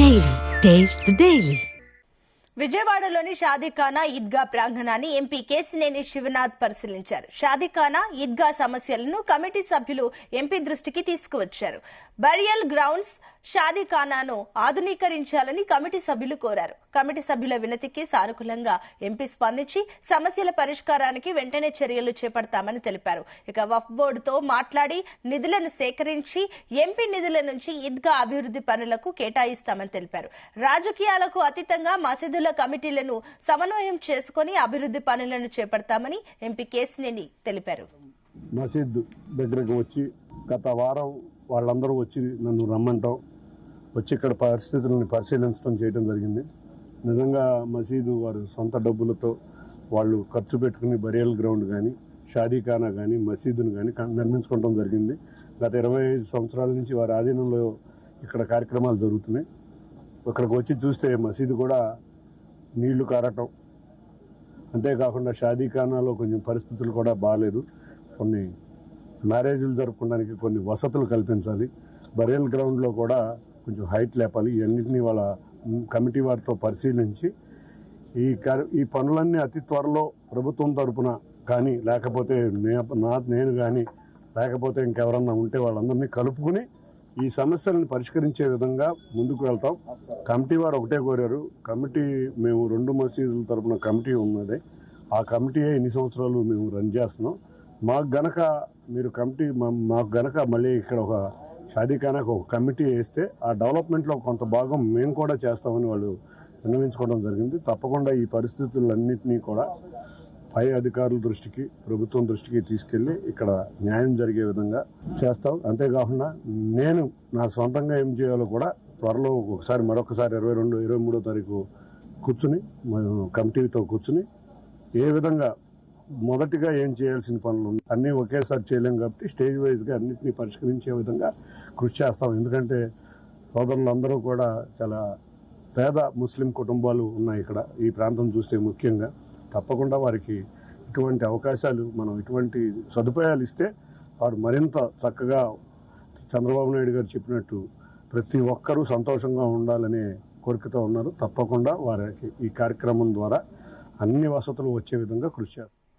Daily. Taste the Daily. విజయవాడలోని షాదీఖానా Eidgah ప్రాంగణాన్ని MP Kesineni Sivanath పరిశీలించారు. షాదీఖానా ఈద్గా సమస్యలను కమిటీ సభ్యులు ఎంపీ దృష్టికి తీసుకువచ్చారు. బరియల్ గ్రౌండ్స్ షాదీఖానాను ఆధునీకరించాలని కమిటీ సభ్యులు కోరారు. కమిటీ సభ్యుల వినతికి సానుకూలంగా ఎంపీ స్పందించి సమస్యల పరిష్కారానికి వెంటనే చర్యలు చేపడతామని తెలిపారు. ఇక వక్ఫ్ బోర్డుతో మాట్లాడి నిధులను సేకరించి ఎంపీ నిధుల నుంచి ఈద్గా అభివృద్ధి పనులకు కేటాయిస్తామని తెలిపారు. రాజకీయాలకు అతీతంగా మసీదుల కమిటీలను సమన్వయం చేసుకుని అభివృద్ధి పనులను చేపడతామని ఎంపీ కేసినేని తెలిపారు. మసీద్ దగ్గరకు వచ్చి గత వారం వాళ్ళందరూ వచ్చి నన్ను రమ్మంటాం, వచ్చి ఇక్కడ పరిస్థితులను పరిశీలించడం చేయడం జరిగింది. నిజంగా మసీదు వారు సొంత డబ్బులతో వాళ్ళు ఖర్చు పెట్టుకుని బరియల్ గ్రౌండ్ కానీ షాదీఖానా కానీ మసీదును కానీ నిర్మించుకోవడం జరిగింది. గత 25 సంవత్సరాల నుంచి వారి ఆధీనంలో ఇక్కడ కార్యక్రమాలు జరుగుతున్నాయి. ఇక్కడికి వచ్చి చూస్తే మసీదు కూడా నీళ్లు కారటం, అంతేకాకుండా షాదీఖానాలో కొంచెం పరిస్థితులు కూడా బాగాలేదు. కొన్ని మ్యారేజ్లు జరుపుకోవడానికి కొన్ని వసతులు కల్పించాలి. బరియల్ గ్రౌండ్లో కూడా కొంచెం హైట్ లేపాలి. ఇవన్నింటినీ వాళ్ళ కమిటీ వారితో పరిశీలించి ఈ పనులన్నీ అతి త్వరలో ప్రభుత్వం తరపున కానీ లేకపోతే నేను కానీ లేకపోతే ఇంకెవరన్నా ఉంటే వాళ్ళందరినీ కలుపుకుని ఈ సమస్యలను పరిష్కరించే విధంగా ముందుకు వెళ్తాం. కమిటీ వారు ఒకటే కోరారు. కమిటీ మేము 2 మసీదుల తరపున కమిటీ ఉన్నది. ఆ కమిటీ ఎన్ని సంవత్సరాలు మేము రన్ చేస్తున్నాం. మాకు గనక మళ్ళీ ఇక్కడ ఒక షాదీఖానాకు ఒక కమిటీ వేస్తే ఆ డెవలప్మెంట్లో కొంత భాగం మేము కూడా చేస్తామని వాళ్ళు విన్నవించుకోవడం జరిగింది. తప్పకుండా ఈ పరిస్థితులన్నింటినీ కూడా పై అధికారుల దృష్టికి, ప్రభుత్వం దృష్టికి తీసుకెళ్లి ఇక్కడ న్యాయం జరిగే విధంగా చేస్తాం. అంతేకాకుండా నేను నా సొంతంగా ఏం చేయాలో కూడా త్వరలో మరొకసారి 22, 23వ తారీఖు కూర్చుని కమిటీతో కూర్చుని ఏ విధంగా మొదటిగా ఏం చేయాల్సిన పనులు అన్నీ ఒకేసారి చేయలేం కాబట్టి స్టేజ్ వైజ్గా అన్నింటినీ పరిష్కరించే విధంగా కృషి చేస్తాం. ఎందుకంటే సోదరులందరూ కూడా చాలా పేద ముస్లిం కుటుంబాలు ఉన్నాయి ఇక్కడ ఈ ప్రాంతం చూస్తే ముఖ్యంగా. తప్పకుండా వారికి ఇటువంటి అవకాశాలు, మనం ఇటువంటి సదుపాయాలు ఇస్తే వారు మరింత చక్కగా చంద్రబాబు నాయుడు గారు చెప్పినట్టు ప్రతి ఒక్కరూ సంతోషంగా ఉండాలనే కోరికతో ఉన్నారు. తప్పకుండా వారికి ఈ కార్యక్రమం ద్వారా అన్ని వసతులు వచ్చే విధంగా కృషి చేస్తారు.